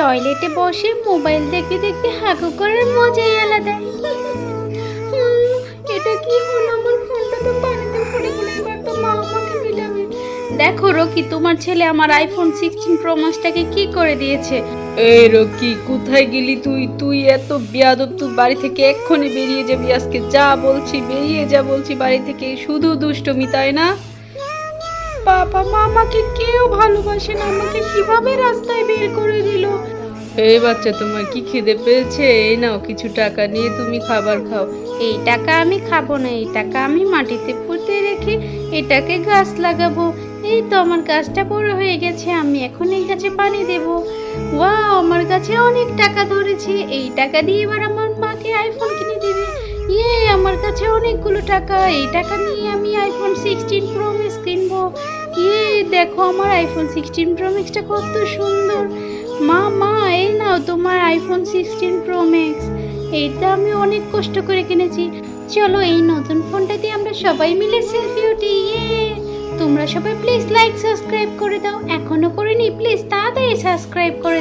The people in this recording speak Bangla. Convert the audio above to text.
টয়লেটে বসে মোবাইল দেখতে দেখতে হাগু করার মজাই আলাদা। এটা কি হলো, আমার ফোনটা তো পানিতে পড়ে গেল, এবার তো মা আমাকে মিলাবে। দেখো রকি, তোমার ছেলে আমার আইফোন 16 প্রো ম্যাক্সটাকে কি করে দিয়েছে। এই রকি, কোথায় গেলি তুই? তুই এত বেয়াদব, তুই বাড়ি থেকে এক্ষুনি বেরিয়ে যাবি আজকে। যা বলছি, বেরিয়ে যা বলছি বাড়ি থেকে। শুধু দুষ্টুমি, তাই না? বাবা মা আমাকে কেউ ভালোবাসে না, আমাকে কিভাবে রাস্তায় বের করে দিল। এই বাচ্চা, তোমার কি খিদে পেয়েছে? এই নাও কিছু টাকা নিয়ে তুমি খাবার খাও। এই টাকা আমি খাবো না, এই টাকা আমি মাটিতে পুঁতে রেখে এটাকে গাছ লাগাবো। এই তো আমার গাছটা বড় হয়ে গেছে, আমি এখন এই গাছে পানি দেব। ওয়াও, আমার গাছে অনেক টাকা ধরেছে, এই টাকা দিয়ে এবার আমার মাকে আইফোন কিনে দেবে। ইয়ে, আমার কাছে অনেকগুলো টাকা, এই টাকা নিয়ে আমি আইফোন 16 প্রো ম্যাক্স কিনবো। ইয়ে, দেখো আমার আইফোন 16 প্রো ম্যাক্সটা কত সুন্দর। মা মা, এই নাও তোমার আইফোন 16 প্রো ম্যাক্স। এইটা আমি অনেক কষ্ট করে কিনেছি। চলো এই নতুন ফোনটা দিয়ে আমরা সবাই মিলে সেলফি উঠি। ইয়ে, তোমরা সবাই প্লিজ লাইক সাবস্ক্রাইব করে দাও, এখনো করিনি প্লিজ তাড়াতাড়ি সাবস্ক্রাইব করে